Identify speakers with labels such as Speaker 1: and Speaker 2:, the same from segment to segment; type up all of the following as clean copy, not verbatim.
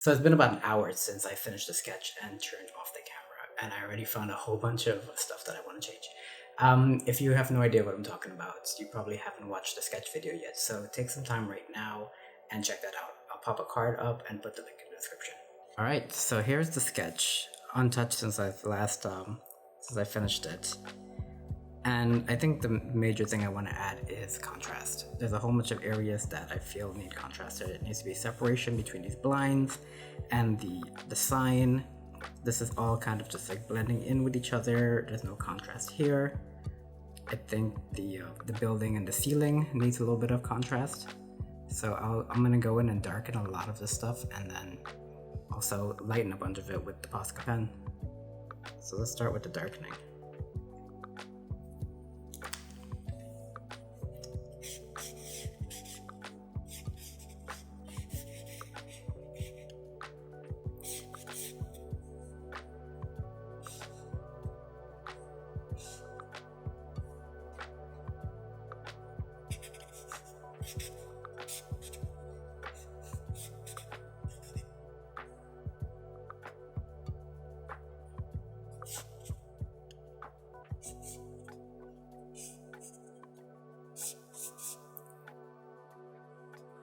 Speaker 1: So it's been about an hour since I finished the sketch and turned off the camera, and I already found a whole bunch of stuff that I want to change. If you have no idea what I'm talking about, you probably haven't watched the sketch video yet, so take some time right now and check that out. I'll pop a card up and put the link in the description. All right, so here's the sketch, untouched since I finished it. And I think the major thing I want to add is contrast. There's a whole bunch of areas that I feel need contrast. There needs to be separation between these blinds and the sign. This is all kind of just like blending in with each other. There's no contrast here. I think the building and the ceiling needs a little bit of contrast. So I'm gonna go in and darken a lot of this stuff and then also lighten a bunch of it with the Posca pen. So let's start with the darkening.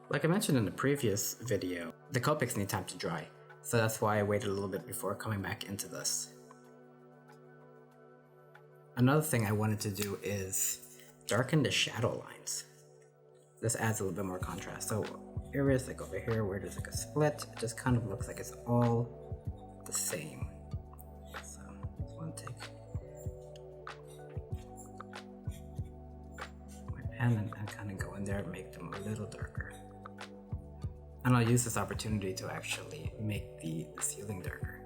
Speaker 1: Like I mentioned in the previous video, the Copics need time to dry, so that's why I waited a little bit before coming back into this. Another thing I wanted to do is darken the shadow lines. This adds a little bit more contrast. So areas like over here where there's like a split, it just kind of looks like it's all the same. So I just want to take my pen and kind of go in there and make them a little darker. And I'll use this opportunity to actually make the ceiling darker.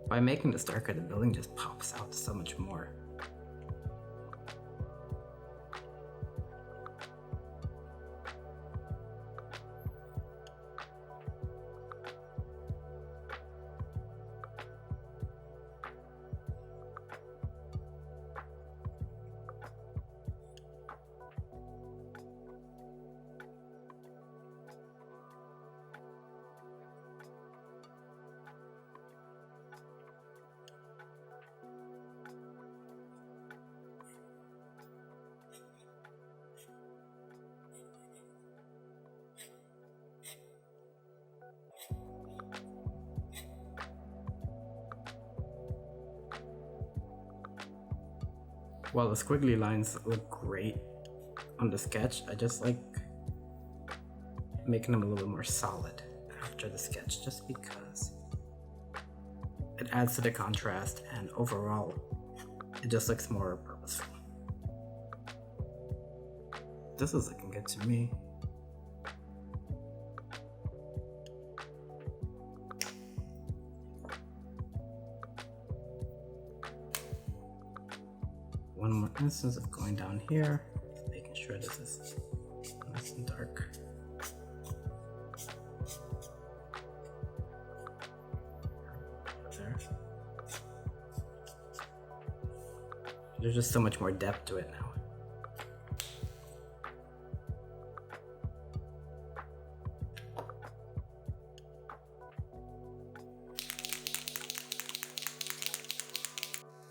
Speaker 1: By making this darker, the building just pops out so much more. While the squiggly lines look great on the sketch, I just like making them a little bit more solid after the sketch, just because it adds to the contrast and overall it just looks more purposeful. This is looking good to me. One more instance of going down here, making sure this is nice and dark. There. There's just so much more depth to it now.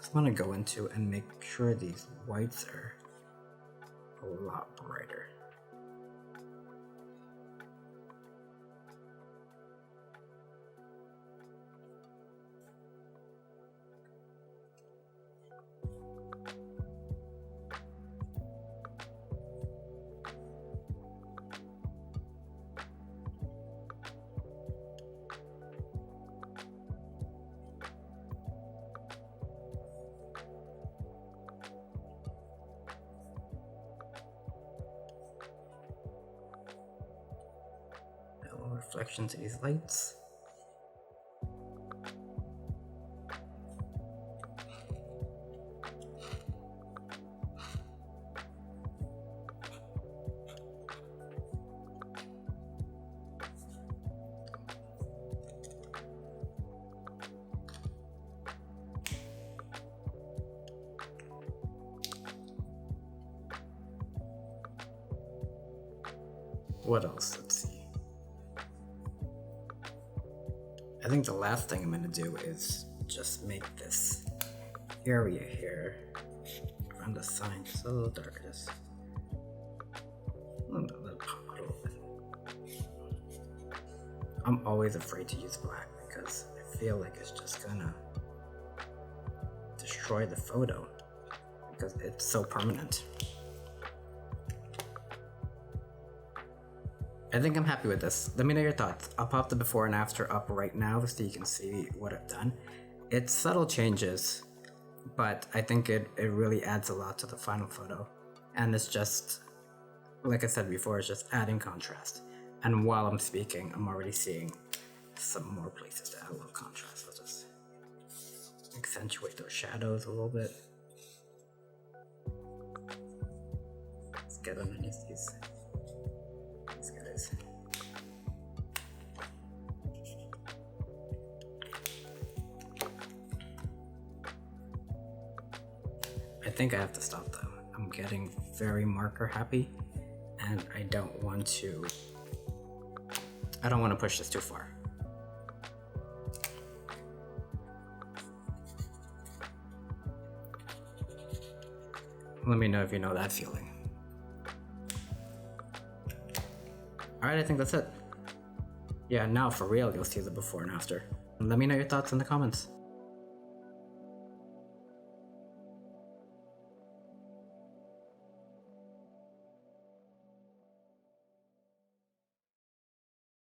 Speaker 1: I want to go into and make sure these whites are a lot brighter. Reflection to these lights. What else? Let's see. I think the last thing I'm gonna do is just make this area here around the sign just a little darker. Just let it pop out a little bit. I'm always afraid to use black because I feel like it's just gonna destroy the photo because it's so permanent. I think I'm happy with this. Let me know your thoughts. I'll pop the before and after up right now so you can see what I've done. It's subtle changes, but I think it really adds a lot to the final photo. And it's just, like I said before, it's just adding contrast. And while I'm speaking, I'm already seeing some more places to add a little contrast. I'll just accentuate those shadows a little bit. Let's get underneath these guys. I think I have to stop though. I'm getting very marker happy and I don't want to push this too far. Let me know if you know that feeling. Alright, I think that's it. Yeah, now for real, you'll see the before and after. And let me know your thoughts in the comments.